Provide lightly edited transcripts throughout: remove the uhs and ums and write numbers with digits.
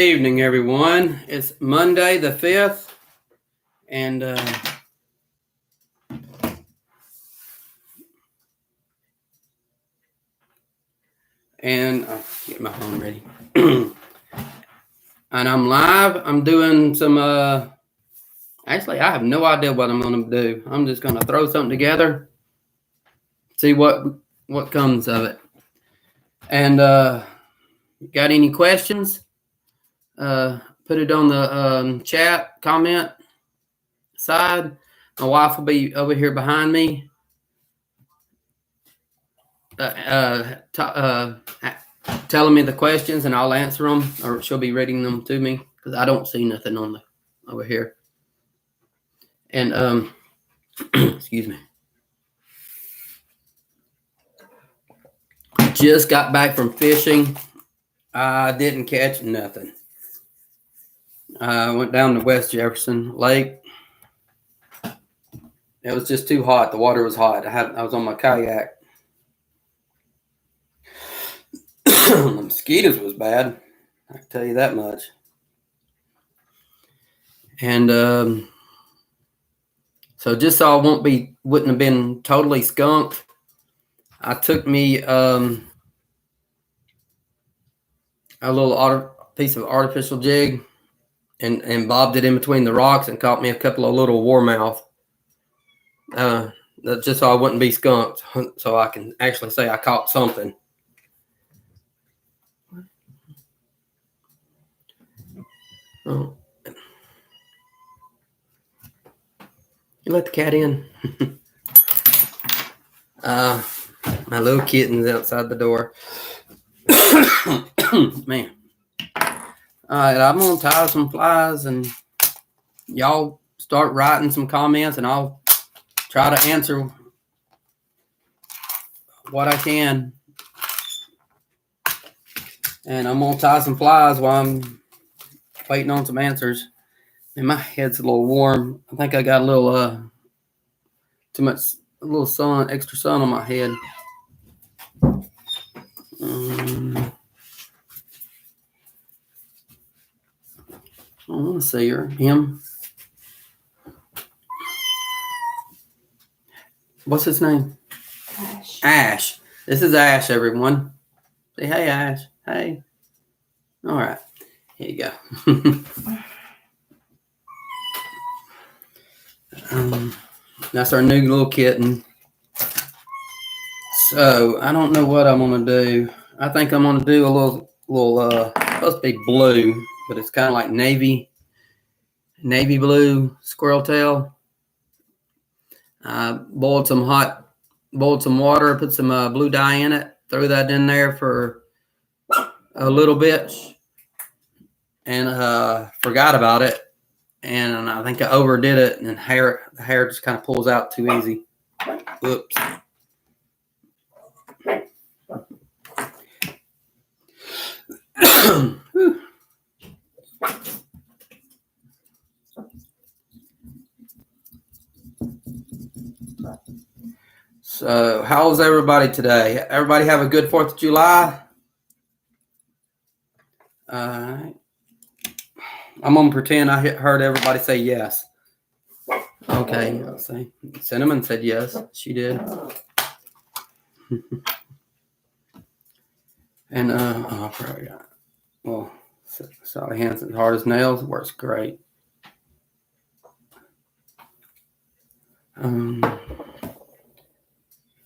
Evening, everyone. It's Monday the 5th, and I'll get my phone ready. And I'm live. I'm doing some. Actually, I have no idea what I'm going to do. I'm just going to throw something together, see what comes of it. And got any questions? Put it on the chat comment side. My wife will be over here behind me. Telling me the questions, and I'll answer them, or she'll be reading them to me because I don't see nothing on over here. And excuse me. Just got back from fishing. I didn't catch nothing. I went down to West Jefferson Lake. It was just too hot. The water was hot. I was on my kayak. The mosquitoes was bad. I can tell you that much. And so just so I wouldn't have been totally skunked, I took me a little piece of artificial jig and bobbed it in between the rocks and caught me a couple of little warmouth. Just so I wouldn't be skunked, so I can actually say I caught something. Oh. You let the cat in. My little kitten's outside the door. Man. All right, I'm going to tie some flies, and y'all start writing some comments, and I'll try to answer what I can. And I'm going to tie some flies while I'm waiting on some answers. And my head's a little warm. I think I got a little extra sun on my head. I want to see him. What's his name? Ash. This is Ash, everyone. Say hey, Ash. Hey. All right. Here you go. That's our new little kitten. So I don't know what I'm gonna do. I think I'm gonna do a little supposed to be blue, but it's kind of like navy blue squirrel tail. Boiled some water, put some blue dye in it, threw that in there for a little bit, and forgot about it. And I think I overdid it, and the hair just kind of pulls out too easy. Whoops. So, how's everybody today? Everybody have a good 4th of July? I'm going to pretend I heard everybody say yes. Okay, I'll say. Cinnamon said yes. She did. And, I probably got, well, Sally Hansen's Hard as Nails works great.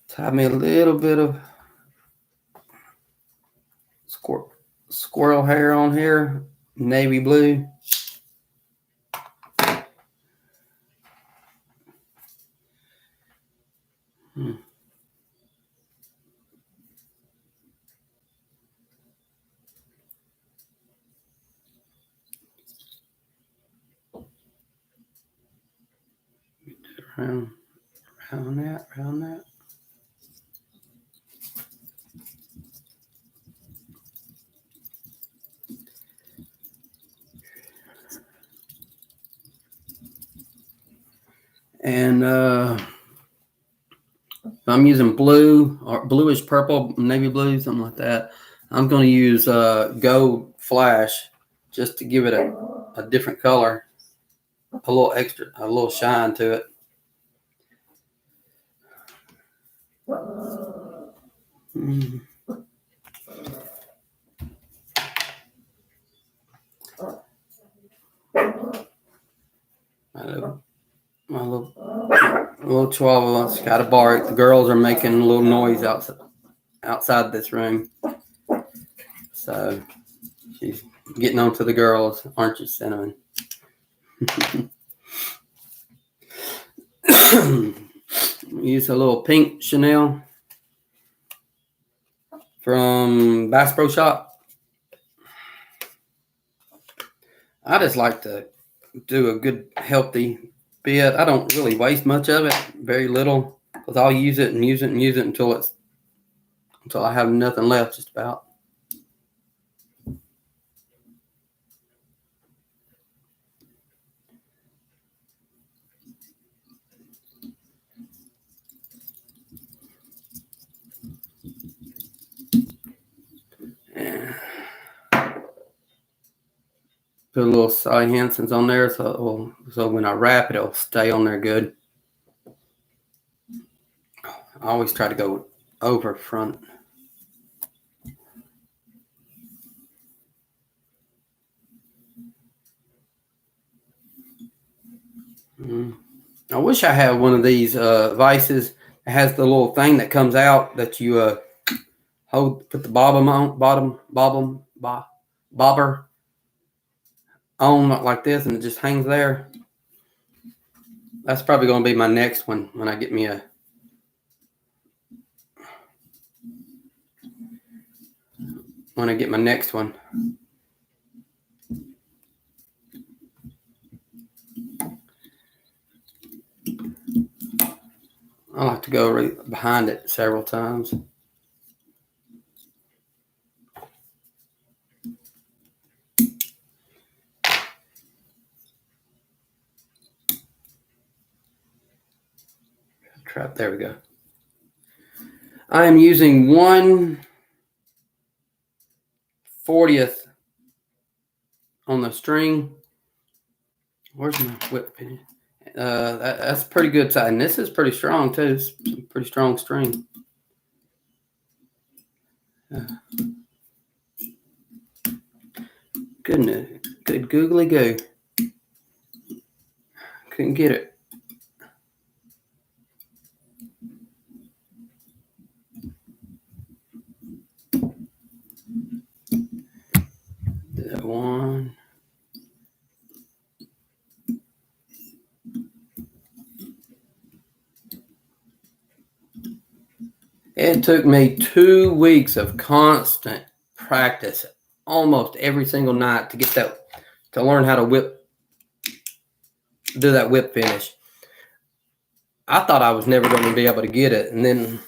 Tie me a little bit of squirrel hair on here, navy blue. Around that. And I'm using blue or bluish purple, navy blue, something like that. I'm going to use Go Flash just to give it a different color, a little shine to it. My little chihuahua got to bark. The girls are making a little noise outside this room. So she's getting on to the girls, aren't you, Cinnamon? Use a little pink Chanel from Bass Pro Shop. I just like to do a good, healthy bit. I don't really waste much of it, very little, because I'll use it and use it and use it until I have nothing left, just about. And put a little Sally Hansen's on there, so when I wrap it, it'll stay on there good. I always try to go over front. I wish I had one of these vices. It has the little thing that comes out that you put the bobber on like this, and it just hangs there. That's probably going to be my next one when I get me my next one. I like to go right behind it several times. Trap. There we go. I am using 1/40 on the string. Where's my whip pin? That's pretty good size, and this is pretty strong too. It's a pretty strong string. Goodness, good googly goo. Couldn't get it. That one. It took me 2 weeks of constant practice, almost every single night, to learn how to do that whip finish. I thought I was never going to be able to get it, and then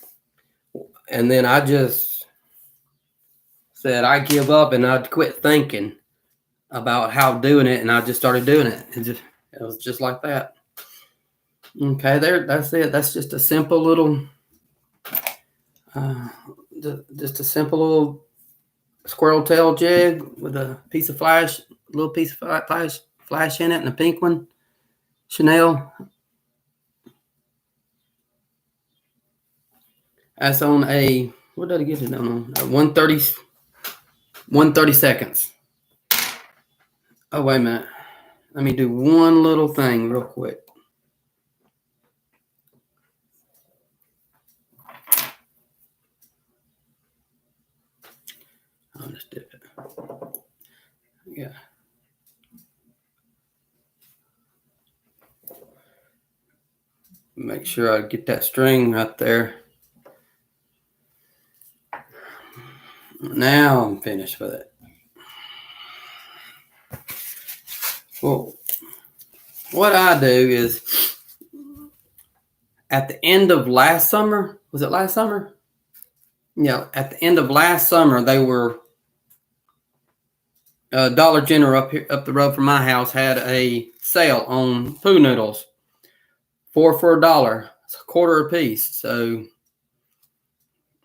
I just said I give up and I'd quit thinking about how doing it, and I just started doing it. It was just like that. Okay, that's it. That's just a simple little, squirrel tail jig with a little piece of flash in it, and a pink one, Chanel. That's on what did I get it on? 130 seconds. Oh, wait a minute. Let me do one little thing real quick. I'll just dip it. Yeah. Make sure I get that string right there. Now I'm finished with it. Well, what I do is, at the end of last summer, was it last summer? Yeah, at the end of last summer, they were Dollar General up the road from my house had a sale on poo noodles, 4 for $1. It's $0.25 a piece. So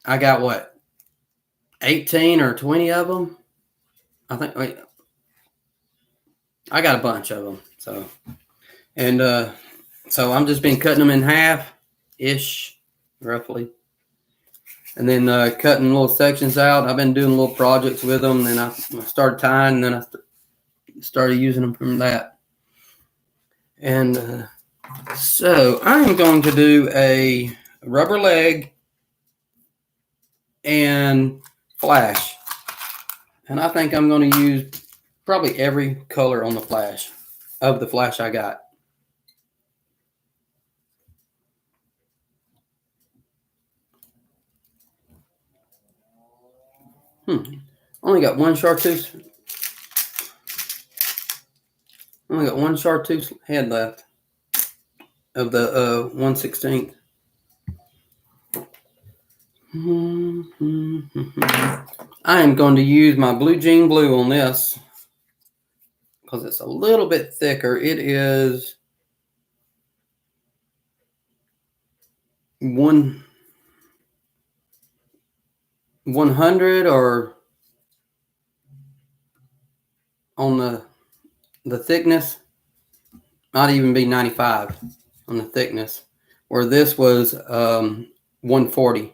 I got 18 or 20 of them. I think. Wait, I got a bunch of them. So, and so I'm just been cutting them in half, ish, roughly, and then cutting little sections out. I've been doing little projects with them. Then I started tying, and then I started using them from that. And so I'm going to do a rubber leg and flash. And I think I'm going to use probably every color on the flash of the flash I got. Only got one chartreuse. Only got one chartreuse head left of the 1/16. I am going to use my blue jean blue on this because it's a little bit thicker. It is 100 or on the thickness, might even be 95 on the thickness, where this was 140.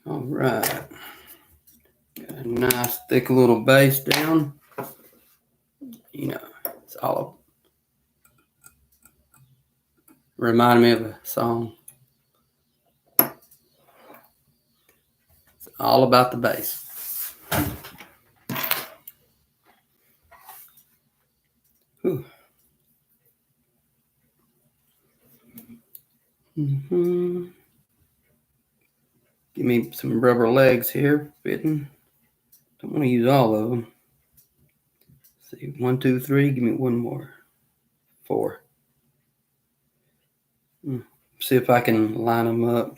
All right. Got a nice thick little base down. You know, it's all remind me of a song. It's all about the base. Whew. Give me some rubber legs here, fitting. Don't want to use all of them. Let's see, 1, 2, 3. Give me one more. 4. See if I can line them up.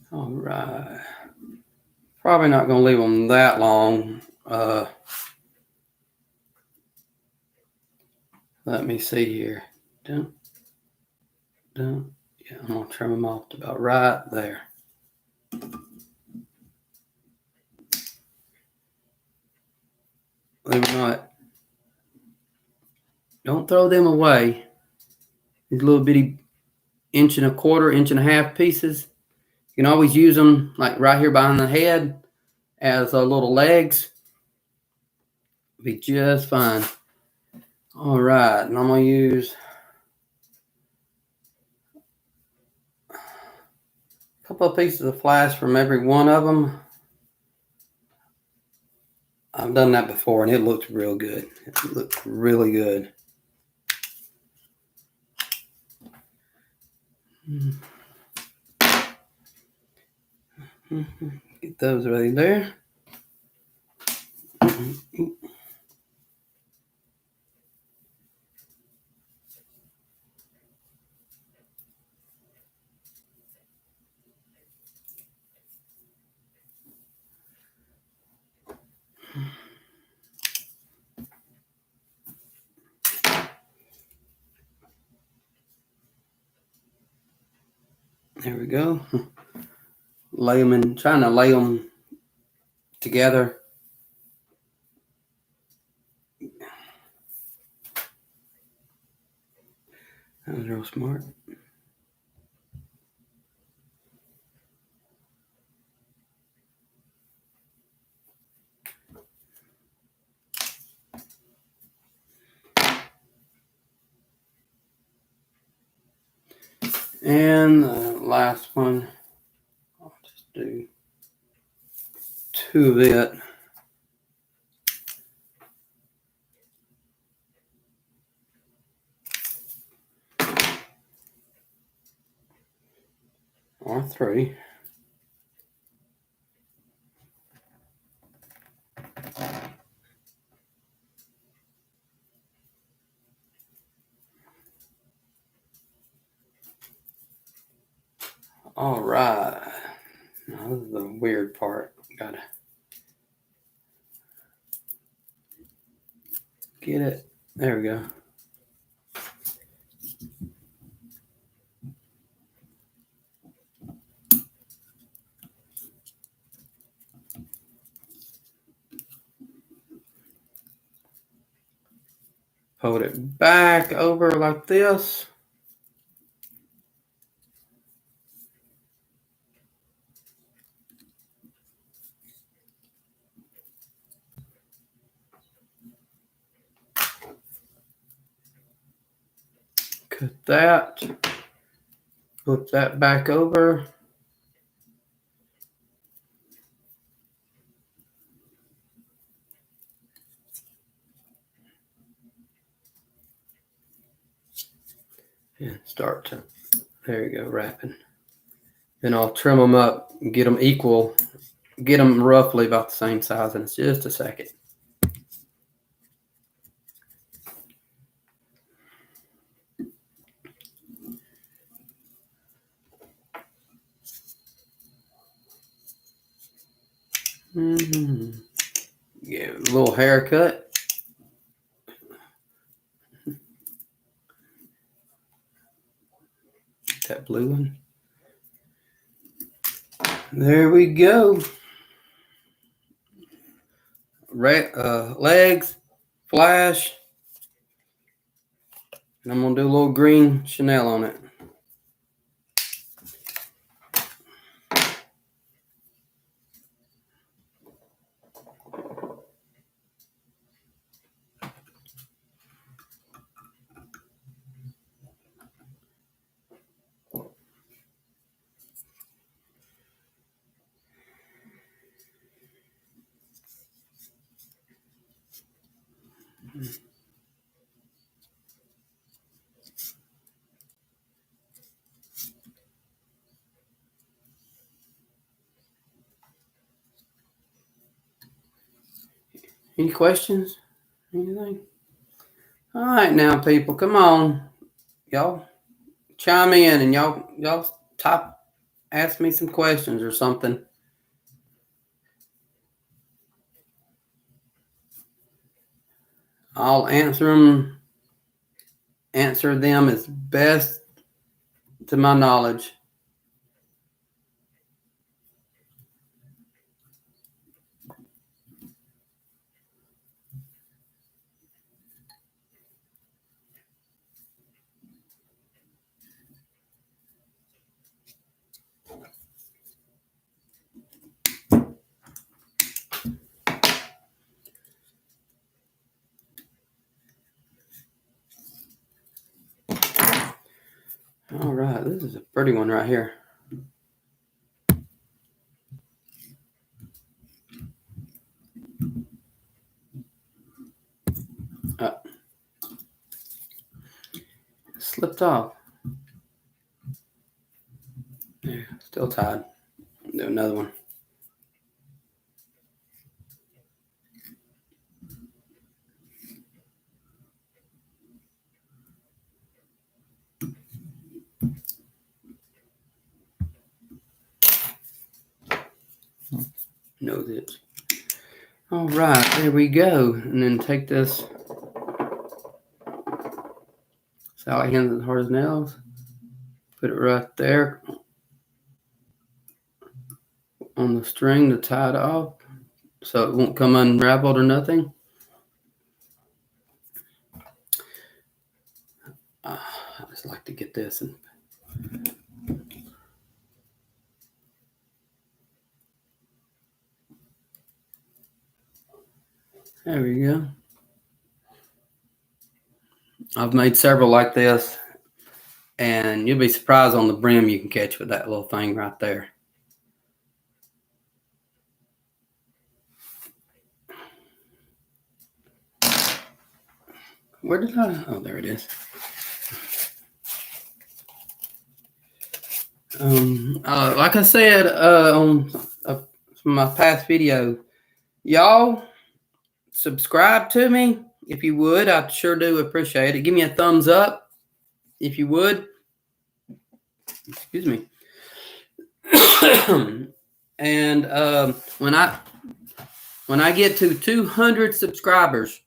All right. Probably not going to leave them that long. Let me see here. Dun, dun. Yeah, I'm going to trim them off to about right there. Leave them not. Don't throw them away. These little bitty 1.25 inch, 1.5 pieces. You can always use them like right here behind the head as little legs. Be just fine. All right, and I'm going to use a couple of pieces of flash from every one of them. I've done that before, and it looks real good. It looks really good. Get those right there. There we go. Lay them in, trying to lay them together. That was real smart. And the last one, I'll just do 2 of it. or 3. All right. Now this is the weird part. Gotta get it. There we go. Hold it back over like this. Cut that. Flip that back over. And start to, there you go, wrapping. Then I'll trim them up and get them equal, get them roughly about the same size in just a second. Give it a little haircut. That blue one. There we go. Legs, flash. And I'm going to do a little green Chanel on it. Any questions? Anything? All right, now, people, come on. Y'all chime in and y'all ask me some questions or something. I'll answer them as best to my knowledge. All right, this is a pretty one right here. Slipped off. Yeah, still tied. Do another one. No zips. All right, there we go. And then take this Sally hands as hard as nails. Put it right there on the string to tie it off so it won't come unraveled or nothing. I just like to get this and there we go. I've made several like this, and you'll be surprised on the brim you can catch with that little thing right there. Where did I? Oh, there it is. Like I said on my past video, y'all subscribe to me if you would. I sure do appreciate it. Give me a thumbs up if you would. Excuse me. And when I get to 200 subscribers,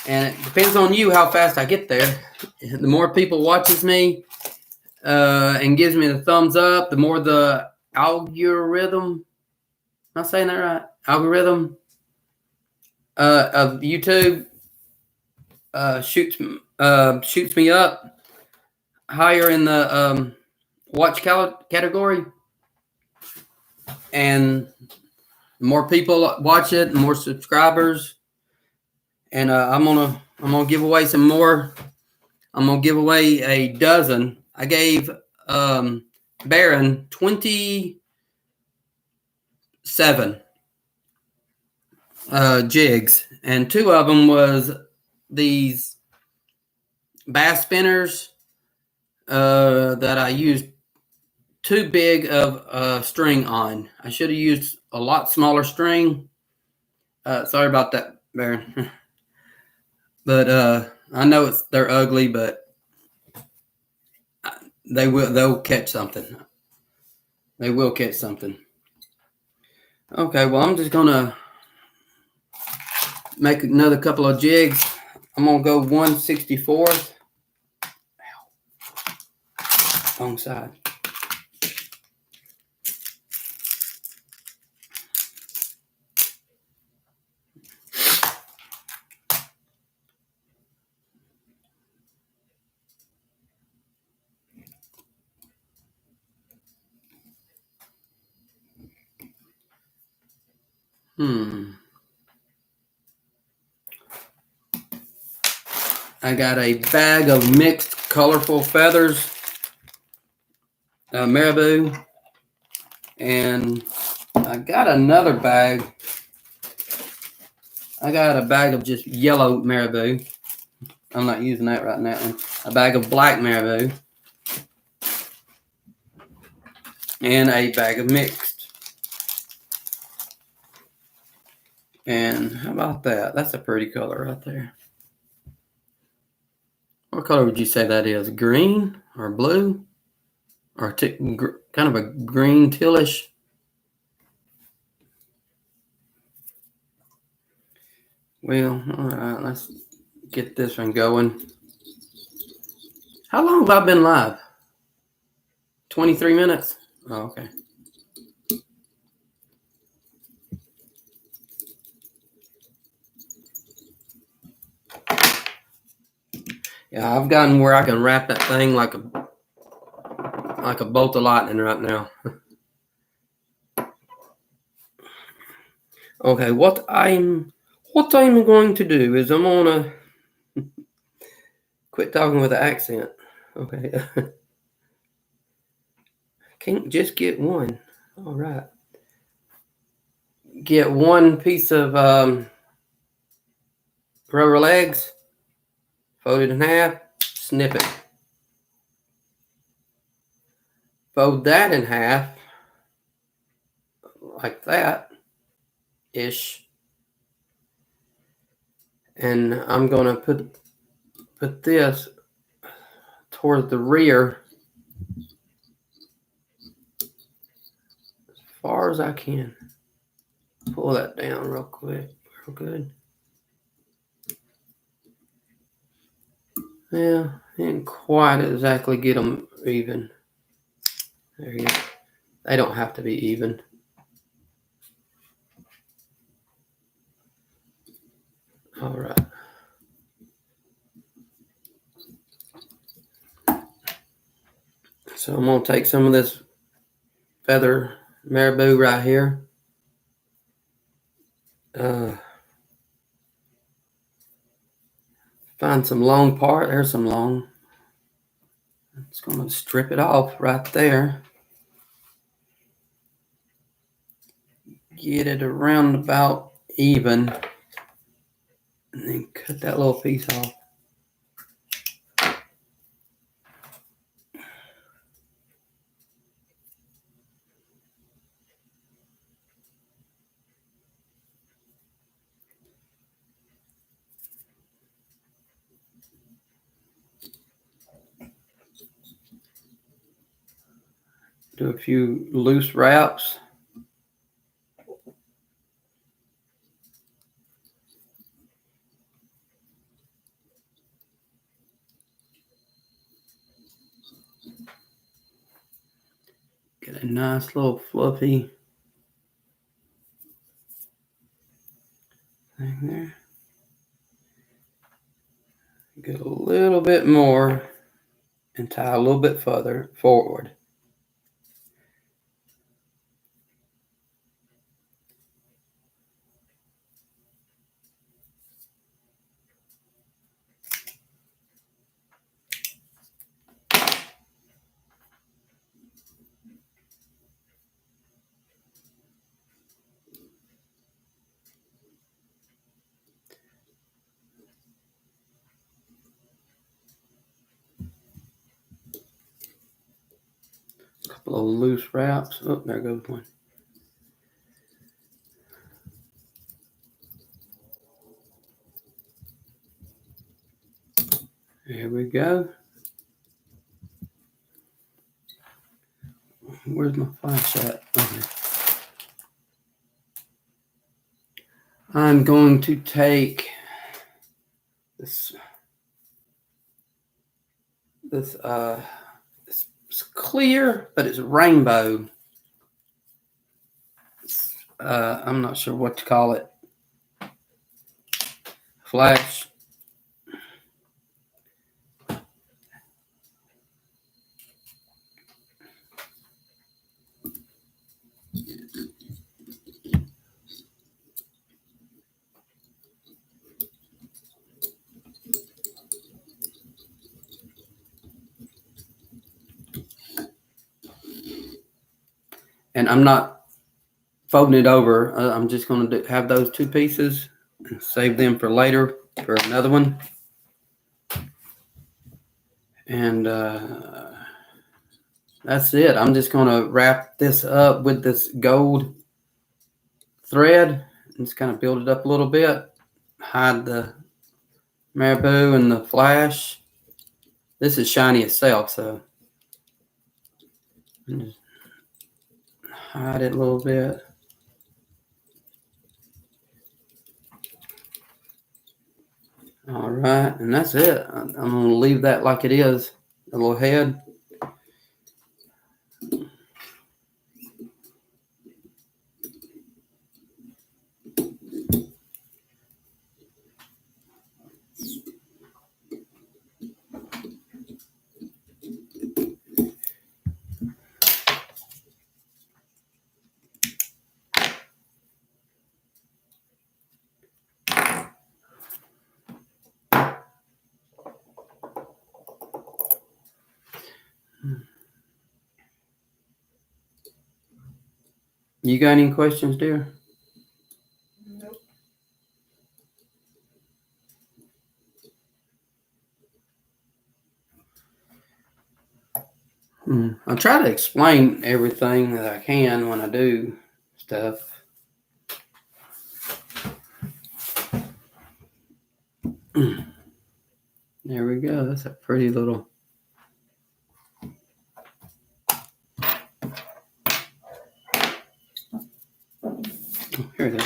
and it depends on you how fast I get there. The more people watches me and gives me the thumbs up, the more the algorithm. Am I saying that right? Algorithm of YouTube shoots me up higher in the watch category, and the more people watch it, the more subscribers. And I'm gonna give away some more. I'm gonna give away a dozen. I gave Baron 27 jigs, and 2 of them was these bass spinners that I used too big of string on. I should have used a lot smaller string. Sorry about that, Baron. But I know they're ugly, but they'll catch something. They will catch something. Okay, well, I'm just gonna make another couple of jigs. I'm gonna go 1/64. Wrong side. I got a bag of mixed colorful feathers, marabou, and I got another bag. I got a bag of just yellow marabou. I'm not using that right now. A bag of black marabou, and a bag of mixed. And how about that? That's a pretty color right there. What color would you say that is? Green or blue? Or kind of a green tealish? Well, all right, let's get this one going. How long have I been live? 23 minutes? Oh, okay. Yeah, I've gotten where I can wrap that thing like a bolt of lightning right now. Okay, what I'm going to do is I'm gonna quit talking with an accent. Okay. Can't just get one. All right. Get one piece of rubber legs, fold it in half, snip it. Fold that in half, like that, ish. And I'm gonna put this towards the rear as far as I can. Pull that down real quick, real good. Yeah, didn't quite exactly get them even. There you go. They don't have to be even. All right. So I'm going to take some of this feather marabou right here. Find some long part. There's some long. I'm just going to strip it off right there. Get it around about even. And then cut that little piece off. Do a few loose wraps. Get a nice little fluffy thing there. Get a little bit more and tie a little bit further forward. Couple of loose wraps. Oh, there goes one. There we go. Where's my flash at? Okay. I'm going to take this it's clear, but it's rainbow. I'm not sure what to call it. Flash. And I'm not folding it over. I'm just going to have those two pieces and save them for later for another one. And that's it. I'm just going to wrap this up with this gold thread and just kind of build it up a little bit. Hide the marabou and the flash. This is shiny itself, so just hide it a little bit. All right, and that's it. I'm going to leave that like it is, the little head. You got any questions, dear? Nope. I try to explain everything that I can when I do stuff. There we go. That's a pretty little. Oh, here it is.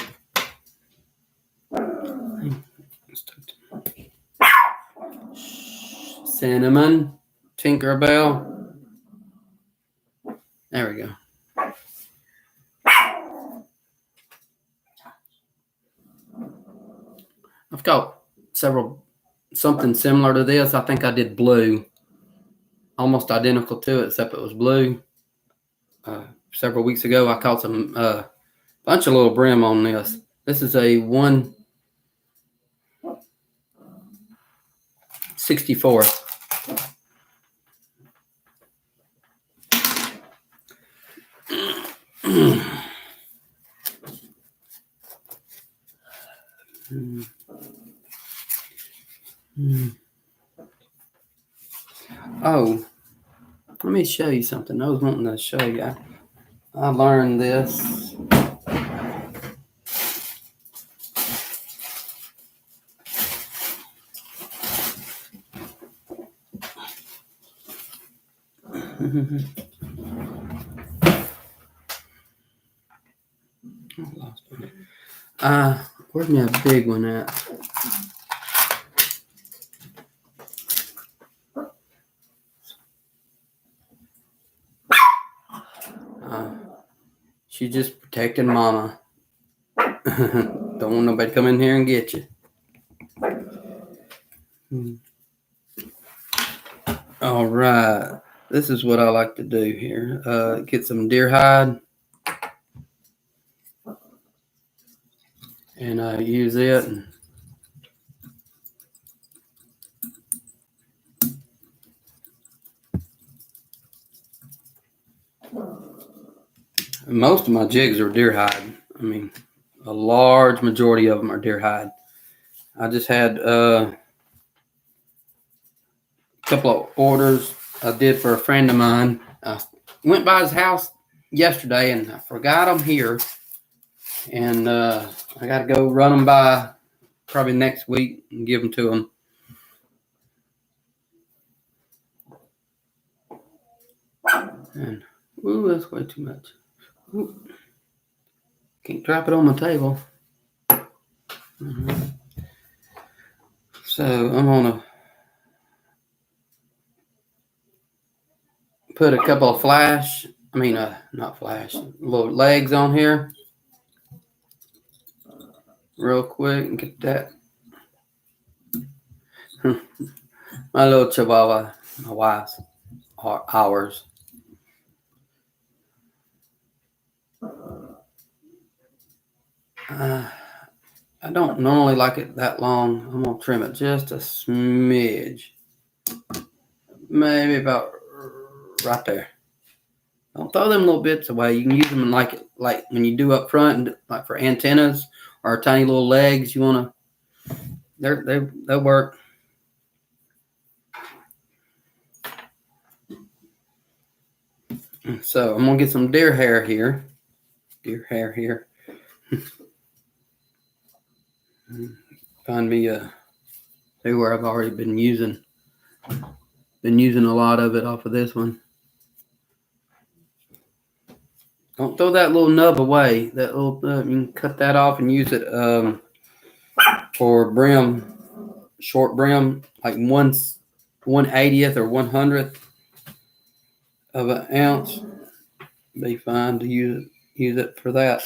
Cinnamon, Tinkerbell. There we go. I've got something similar to this. I think I did blue, almost identical to it, except it was blue. Several weeks ago, I caught some bunch of little brim on this. This is a 1/64. Oh, let me show you something. I was wanting to show you. I learned this. Where's my big one at? She's just protecting Mama. Don't want nobody to come in here and get you. All right. This is what I like to do here. Get some deer hide. And I use it. Most of my jigs are deer hide. I mean, a large majority of them are deer hide. I just had a couple of orders I did for a friend of mine. I went by his house yesterday and I forgot them here. And I got to go run them by probably next week and give them to him. And, ooh, that's way too much. Ooh. Can't drop it on my table. So I'm gonna put a couple of little legs on here real quick and get that. My little Chihuahua, my wife's, ours. I don't normally like it that long. I'm gonna trim it just a smidge, maybe about right there. Don't throw them little bits away. You can use them in like when you do up front, like for antennas or tiny little legs. You wanna, they'll work. So I'm gonna get some deer hair here. Find me where I've already been using a lot of it off of this one. Don't throw that little nub away. That little you can cut that off and use it for brim, short brim, like 1/80th or 1/100th of an ounce. Be fine to use it for that.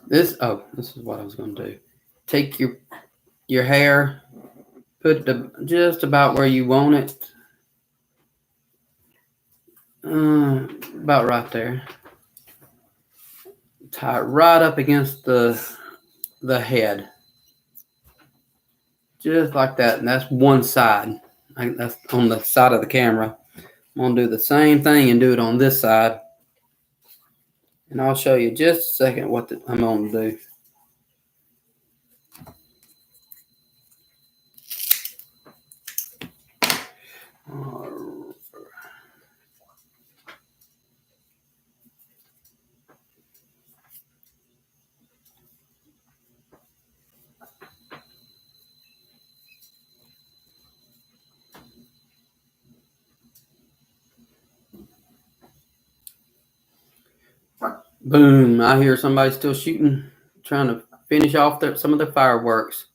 This is what I was going to do. Take your hair, put it just about where you want it. About right there. Tie it right up against the head. Just like that. And that's one side. That's on the side of the camera. I'm going to do the same thing and do it on this side. And I'll show you just a second what I'm going to do. Boom. I hear somebody still shooting, trying to finish off some of the fireworks.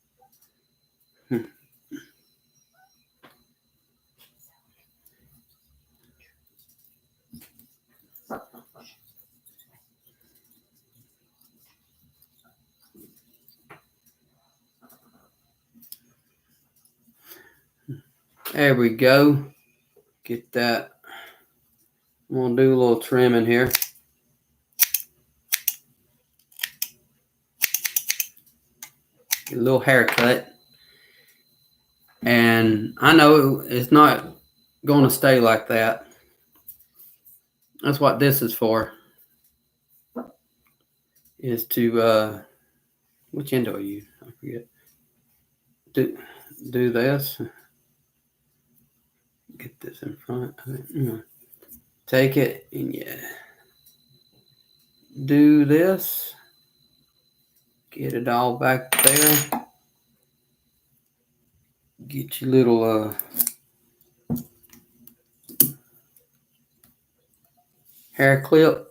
There we go. Get that. I'm going to do a little trimming here. Get a little haircut. And I know it's not going to stay like that. That's what this is for. Is to, which end are you? I forget. Do this. Get this in front of it. Take it and do this. Get it all back there. Get your little hair clip.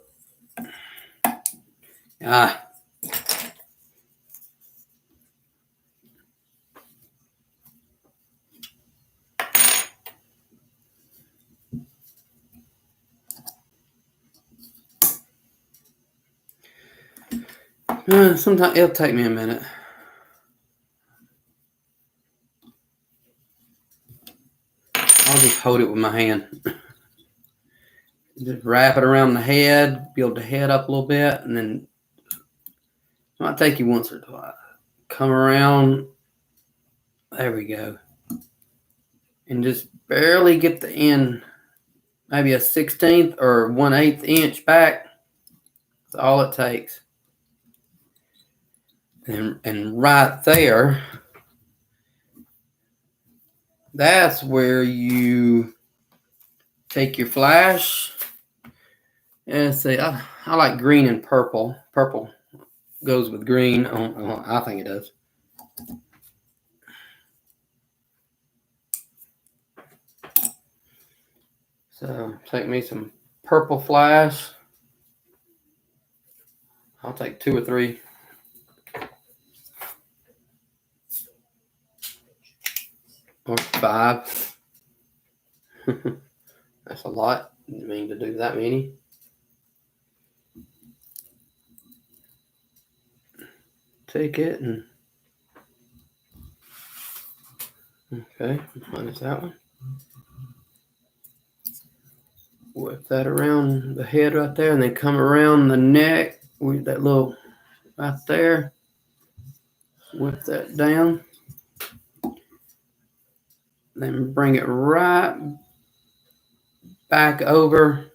Sometimes it'll take me a minute. I'll just hold it with my hand. Just wrap it around the head, build the head up a little bit, and then it might take you once or twice. Come around. There we go. And just barely get the end, maybe a 1/16 or 1/8 inch back. That's all it takes. And right there, that's where you take your flash. And see, I like green and purple. Purple goes with green. I think it does. So take me some purple flash. I'll take 2 or 3. Or 5. That's a lot. I mean, to do that many. Take it and okay, minus that one. Whip that around the head right there, and then come around the neck with that little right there. Whip that down. Then bring it right back over.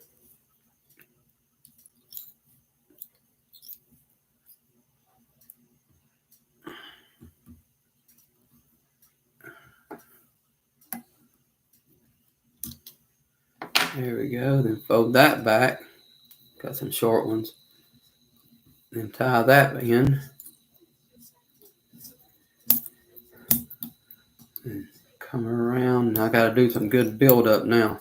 There we go. Then fold that back. Got some short ones. Then tie that in. And come around. I got to do some good build up now.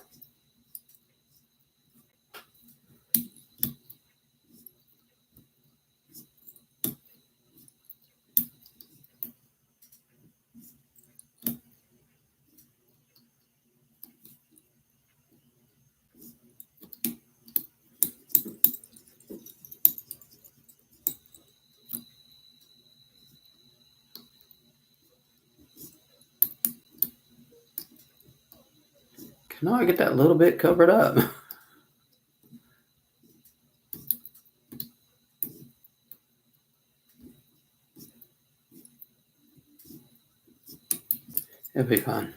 Can I get that little bit covered up? It'll be fine.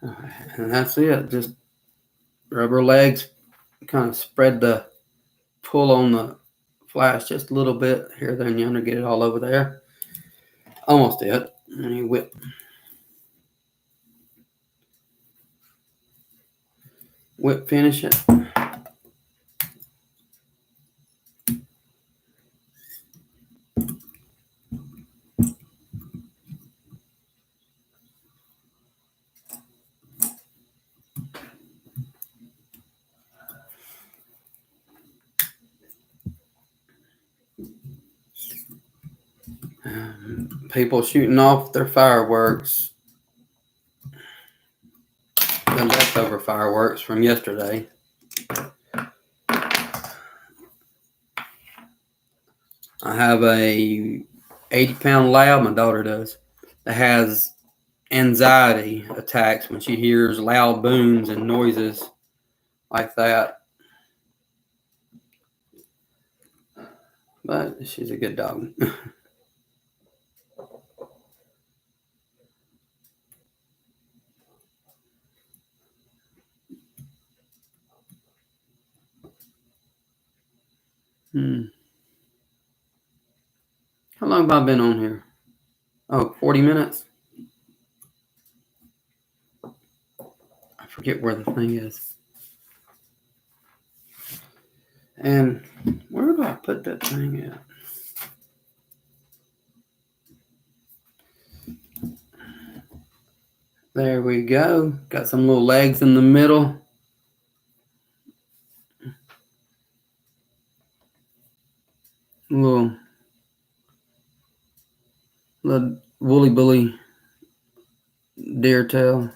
And that's it. Just rubber legs. Kind of spread the pull on the flash just a little bit here, there, and yonder. Get it all over there. Almost it. And you whip. Whip finish it. People shooting off their fireworks. The leftover fireworks from yesterday. I have a 80-pound lab, my daughter does, that has anxiety attacks when she hears loud booms and noises like that. But she's a good dog. How long have I been on here? Oh, 40 minutes? I forget where the thing is. And where do I put that thing at? There we go. Got some little legs in the middle. Little woolly bully deer tail.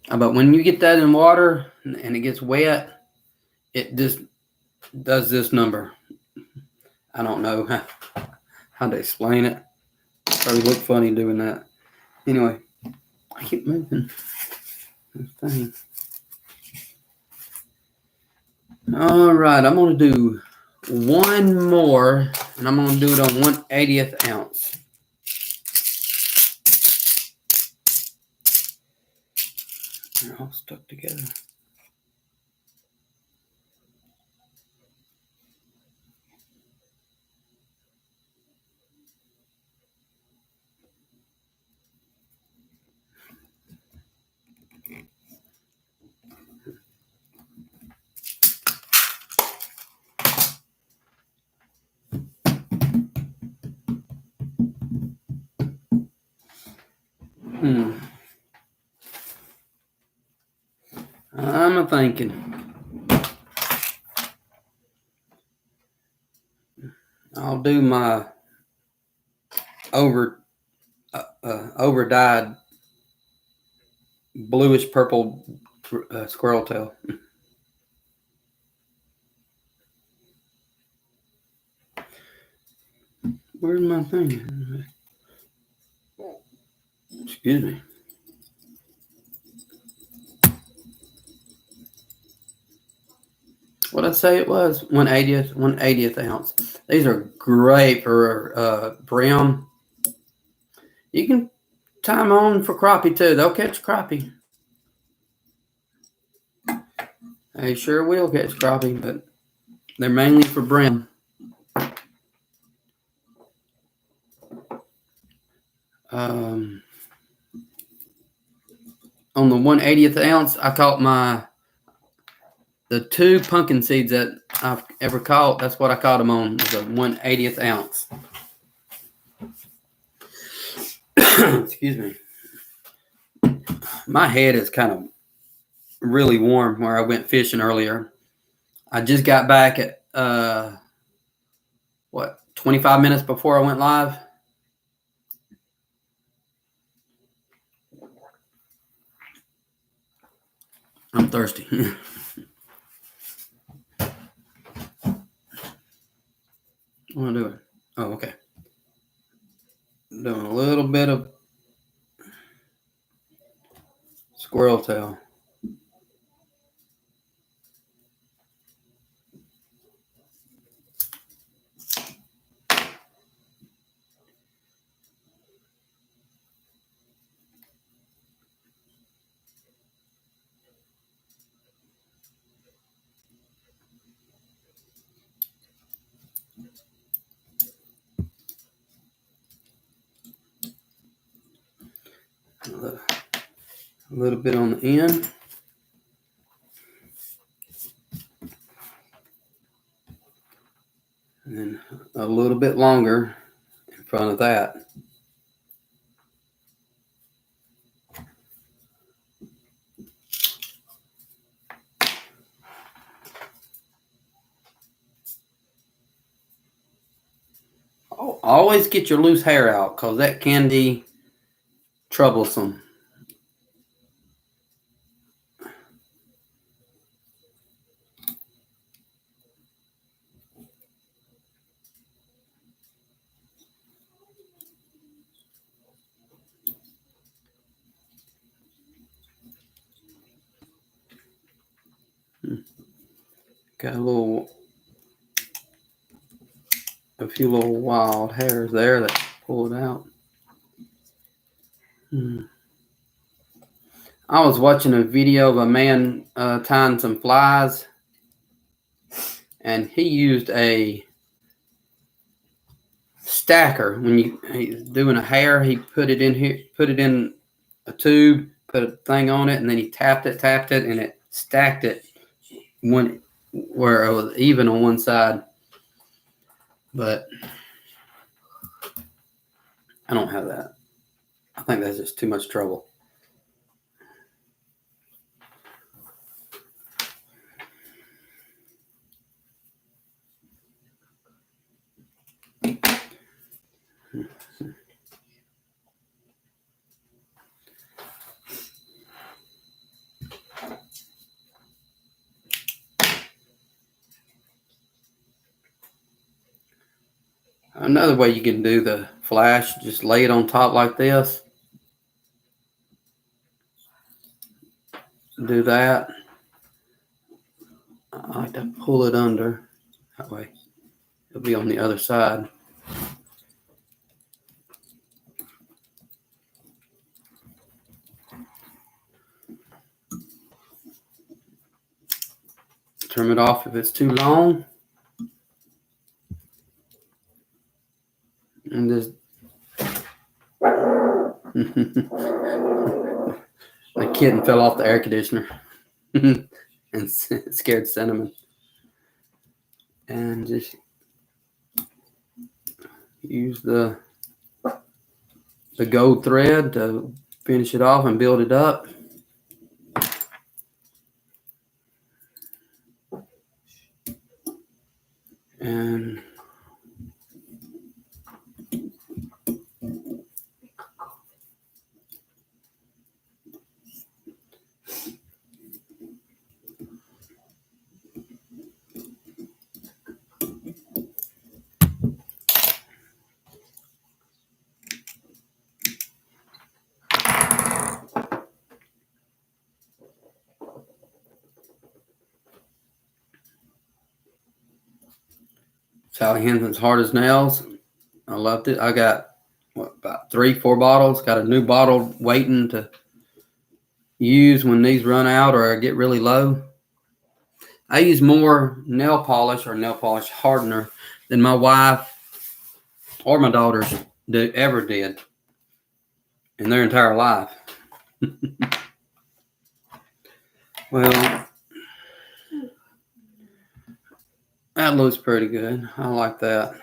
But when you get that in water and it gets wet, it just does this number. I don't know how to explain it. Probably look funny doing that. Anyway, I keep moving this thing. All right, I'm going to do one more, and I'm going to do it on 1/80th ounce. They're all stuck together. I'm thinking I'll do my overdyed bluish purple squirrel tail. Where's my thing? Excuse me. What I say it was 1/80th ounce. These are great for brim. You can tie them on for crappie too. They'll catch crappie. They sure will catch crappie, but they're mainly for brim. On the 1/80th ounce, I caught the 2 pumpkin seeds that I've ever caught. That's what I caught them on, was a 1/80th ounce. Excuse me. My head is kind of really warm where I went fishing earlier. I just got back at 25 minutes before I went live. I'm thirsty. What am I doing? Oh, okay. Doing a little bit of squirrel tail. A little bit on the end. And then a little bit longer in front of that. Always get your loose hair out, because that can be troublesome. Got a few little wild hairs there that pulled out. I was watching a video of a man tying some flies, and he used a stacker. When he's doing a hair, he put it in here, put it in a tube, put a thing on it, and then he tapped it, and it stacked it where it was even on one side. But I don't have that. I think that's just too much trouble. Another way you can do the flash, just lay it on top like this. Do that. I like to pull it under. That way it'll be on the other side. Trim it off if it's too long. And just the kitten fell off the air conditioner and scared Cinnamon. And just use the gold thread to finish it off and build it up. And Sally Hansen's Hard as Nails. I loved it. I got about 3-4 bottles. Got a new bottle waiting to use when these run out or get really low. I use more nail polish hardener than my wife or my daughters ever did in their entire life. Well, that looks pretty good. I like that.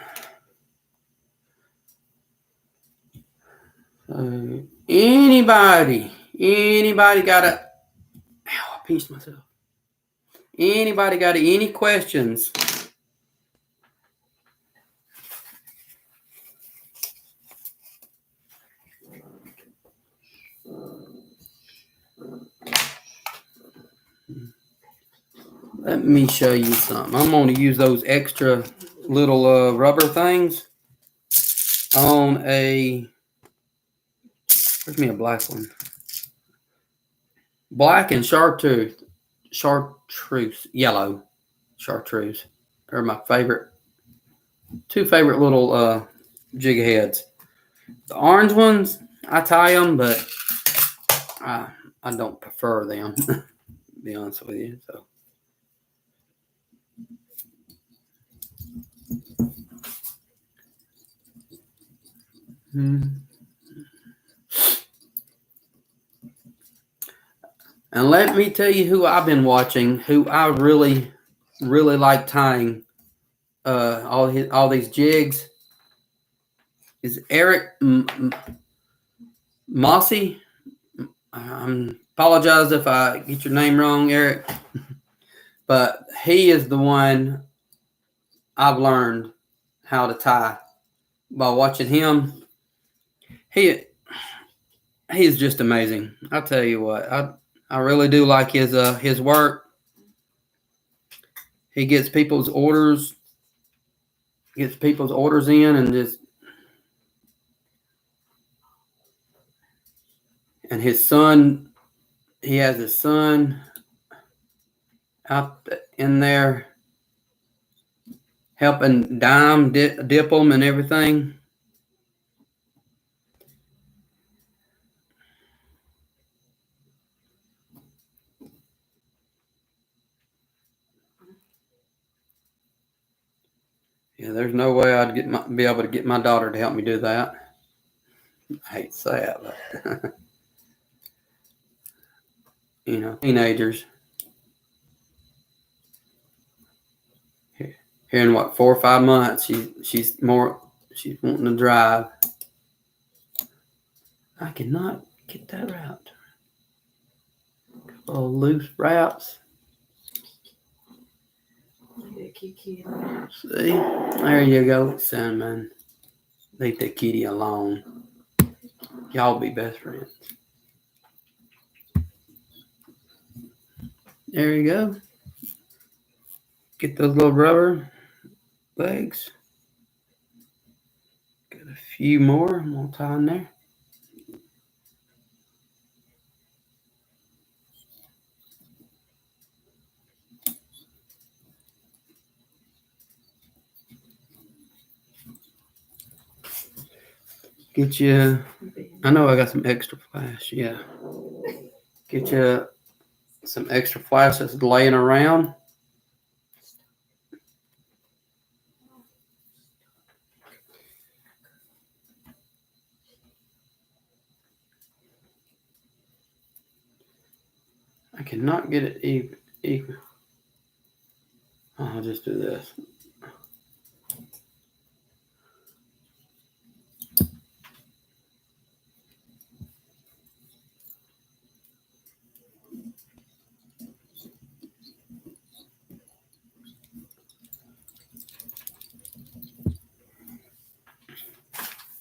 So anybody got a... Ow, I pinched myself. Anybody got any questions? Let me show you something. I'm going to use those extra little rubber things on a... Where's me a black one? Black and chartreuse, yellow chartreuse. They're my two favorite little jig heads. The orange ones, I tie them, but I don't prefer them, to be honest with you. So. And let me tell you who I've been watching, who I really, really like tying all these jigs, is Eric Mossy. I apologize if I get your name wrong, Eric. But he is the one I've learned how to tie by watching him. He is just amazing. I'll tell you what, I really do like his work. He gets people's orders in, and his son, he has his son out in there helping dip them and everything. Yeah, there's no way I'd be able to get my daughter to help me do that. I hate to say it, but teenagers. Here in what, 4 or 5 months, she's wanting to drive. I cannot get that route. A couple of loose routes. See, there you go, Cinnamon. Leave the kitty alone. Y'all be best friends. There you go. Get those little rubber legs. Got a few more. I'm gonna tie in there. Get you. I know I got some extra flash. Yeah. Get you some extra flash that's laying around. I cannot get it even. I'll just do this.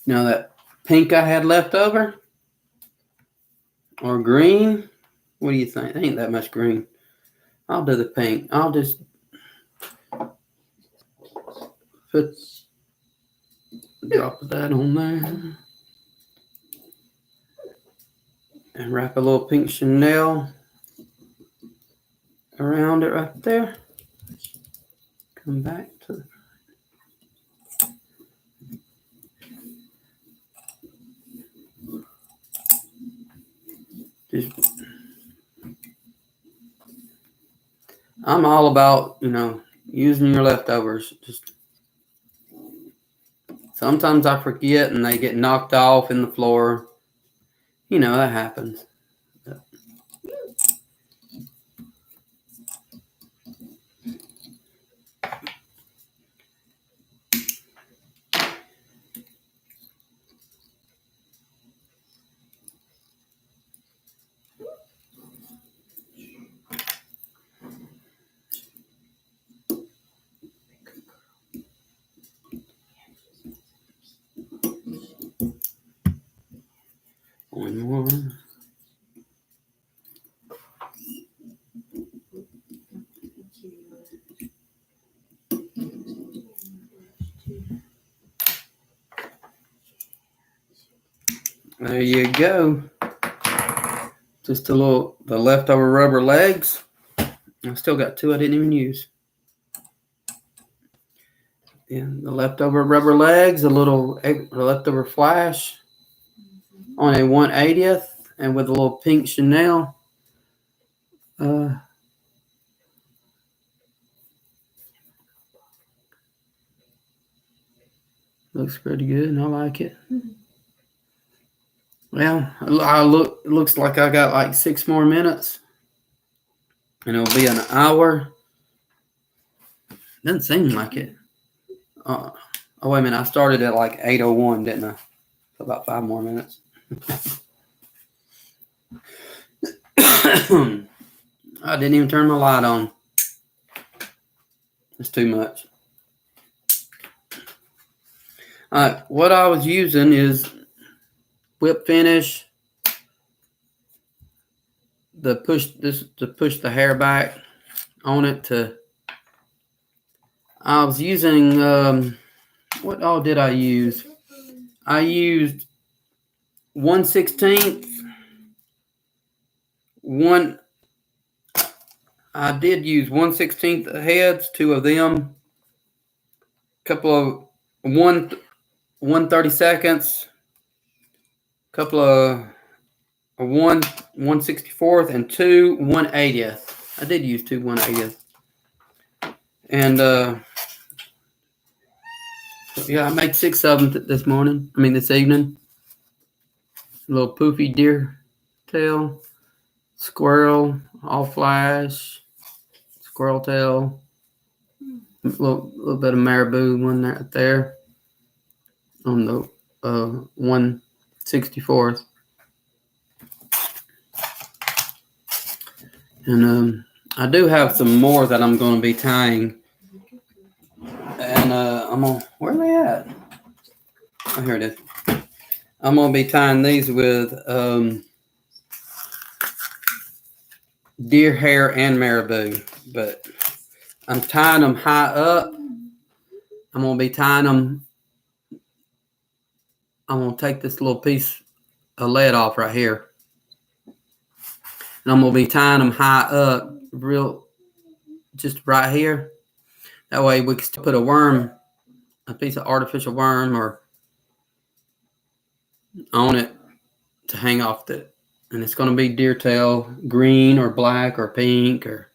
Now that pink I had left over, or green, what do you think? Ain't that much green. I'll do the pink. I'll just put a drop of that on there. And wrap a little pink Chanel around it right there. Come back to the I'm all about, using your leftovers. Just sometimes I forget and they get knocked off in the floor. That happens. One more. There you go. Just the leftover rubber legs. I still got 2 I didn't even use. And the leftover rubber legs, a little leftover flash on a 1/80th, and with a little pink Chanel. Looks pretty good, and I like it. Well, it looks like I got like 6 more minutes, and it'll be an hour. Doesn't seem like it. Oh, wait a minute. I started at like 8:01, didn't I? So about 5 more minutes. I didn't even turn my light on. It's too much. All right, what I was using is whip finish. To push the hair back on it. I was using what all did I use? I used 1/16. I did use 1/16 heads, 2 of them. Couple of 1/32, couple of 1/64 and 2 1/80th. I did use 2 1/80th. And yeah, I made 6 of them this evening. A little poofy deer tail, squirrel, all flash, squirrel tail, a little bit of marabou one right there on the 1/64. And I do have some more that I'm going to be tying. And I'm going to, where are they at? Oh, here it is. I'm going to be tying these with deer hair and marabou. But I'm tying them high up. I'm going to be tying them. I'm going to take this little piece of lead off right here. And I'm going to be tying them high up, just right here. That way we can still put a piece of artificial worm or on it to hang off it. And it's going to be deer tail, green or black or pink or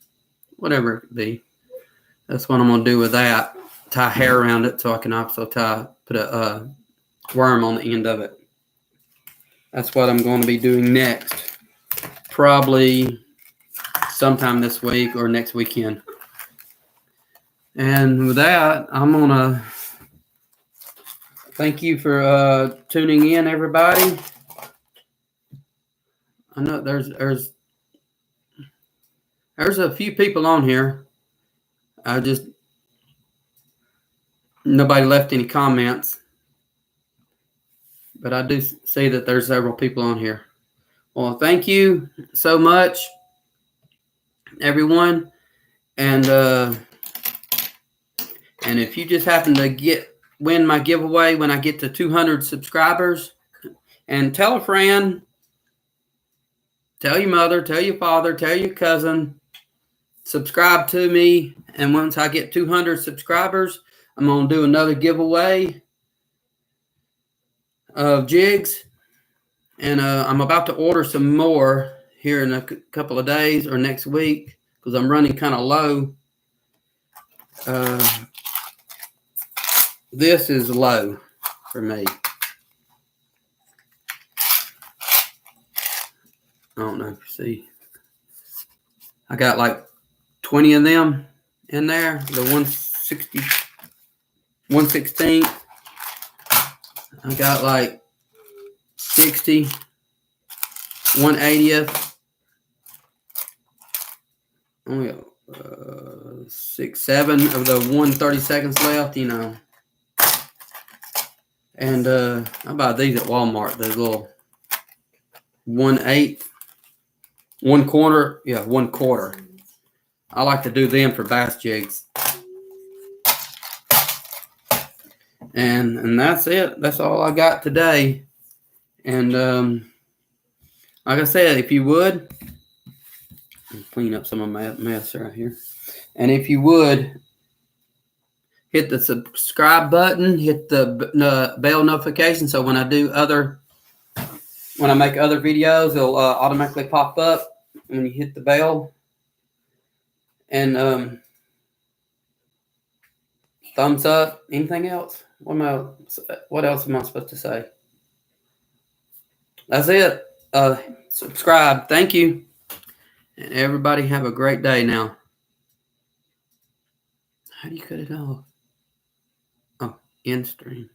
whatever it could be. That's what I'm going to do with that. Tie hair around it so I can also put a worm on the end of it. That's what I'm going to be doing next. Probably sometime this week or next weekend. And with that, I'm going to thank you for tuning in, everybody. I know there's a few people on here. Nobody left any comments. But I do see that there's several people on here. Well, thank you so much, everyone. And if you just happen to win my giveaway when I get to 200 subscribers, and tell a friend, tell your mother, tell your father, tell your cousin, subscribe to me. And once I get 200 subscribers, I'm going to do another giveaway of jigs. And I'm about to order some more here in a couple of days or next week because I'm running kind of low. This is low for me. I don't know if you see. I got like 20 of them in there. The 160, 116. I got like 60, 1/80th. Only 6, 7 of the 1/32 left, you know. And I buy these at Walmart. The little 1/8, 1/4. Yeah, 1/4. I like to do them for bass jigs. And that's it. That's all I got today. And like I said, if you would, clean up some of my mess right here. And if you would, hit the subscribe button, hit the bell notification, so when I make other videos, it'll automatically pop up when you hit the bell. And thumbs up. Anything else? What else am I supposed to say? That's it. Subscribe. Thank you. And everybody have a great day now. How do you cut it off? Oh, end stream.